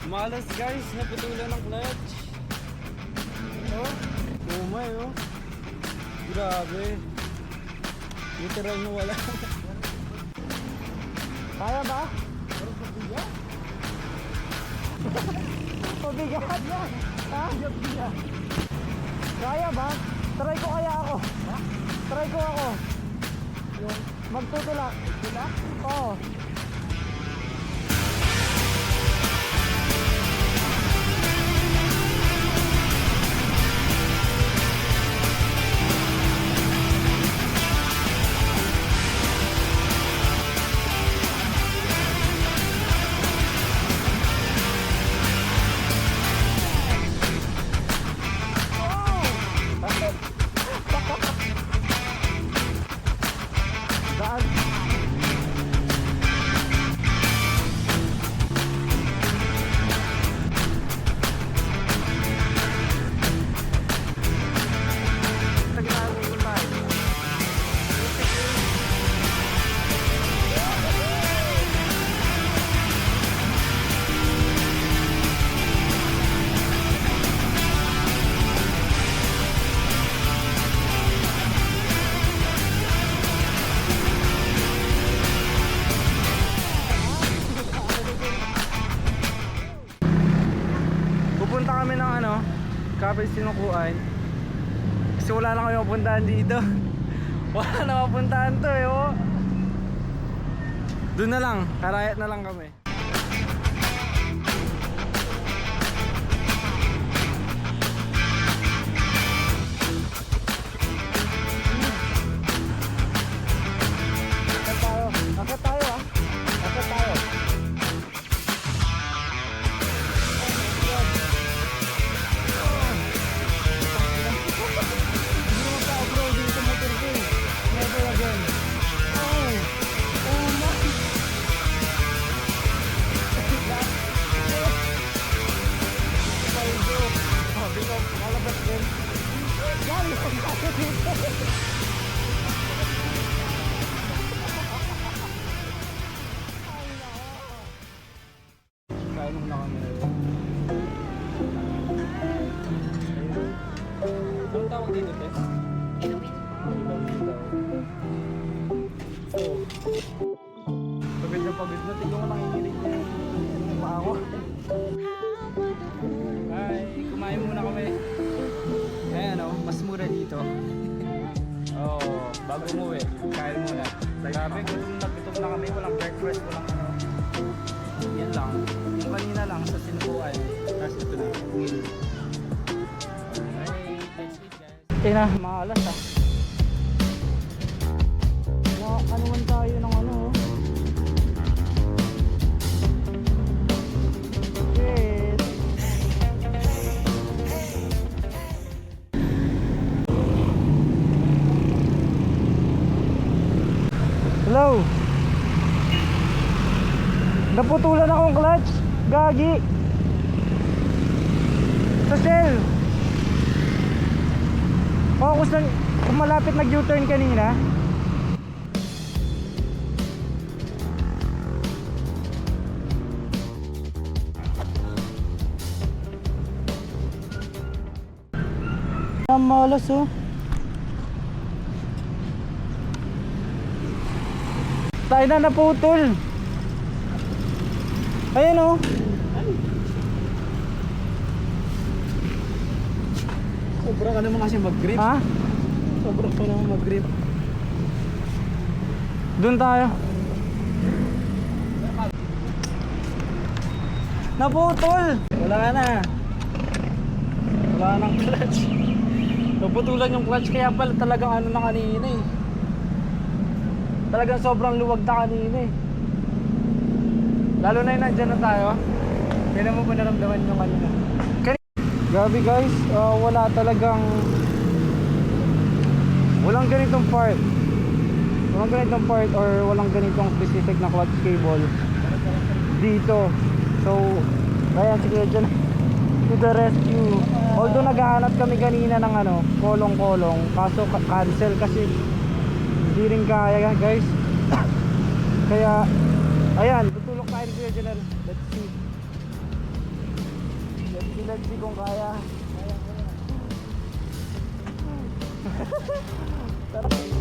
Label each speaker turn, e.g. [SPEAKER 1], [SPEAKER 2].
[SPEAKER 1] Malas guys, naputulan ng clutch. Oh, umay oh. Grabe. Literal na wala. Kaya ba? Pabigat? Pabigat yan. Ha? Pabigat. Kaya ba? Try ko kaya ako. Ha? Try ko ako. Magtutulak. Tulak? Oo. Pupunta kami ng Cafe Sinukuan. Kasi wala na kami mapuntahan dito. Wala na mapuntahan to eh oh. Doon na lang, karayat na lang kami. Akit tayo ah. Akit tayo. Kain na kami. Anong tawag dito, te? Inumin. Oh. Pagod na pagod na. Tignan ko nanginginig na yung paa ko. Hi, kumain muna kami. Ayan mas mura dito. Oh, bago umuwi, kain muna. Grabe, gutom na kami, walang breakfast, walang yan lang. Yung kanina lang sa Sinukuan. Tapos ito na. Alright, that's it guys. Okay na, maalas ah. Ano man tayo ng Shit. Hello. Naputulan akong clutch. Gagi. Sa Shell. Focus lang. Kung malapit nag-U-turn kanina. Ang malas oh. Tayo na naputol. Ayan oh. Sobra ka naman kasi mag-grip. Ha? Sobra ka naman mag-grip. Doon tayo. Naputol. Wala na. Wala nang clutch. Naputulan yung clutch kaya pala talagang na kanina eh. Talagang sobrang luwag na kanina eh. Lalo na yung nandyan na tayo. Kailan mo ba naramdaman yung kanina? Grabe guys, walang ganitong part. Walang ganitong part or walang ganitong specific na clutch cable dito. So, ayan si Kuya dyan to the rescue. Although naghahanap kami kanina ng kolong-kolong, kaso cancel kasi hindi rin kaya guys. Kaya ayan, tutulog tayo ni Kuya General. Let's see. let's see kung kaya. Tara.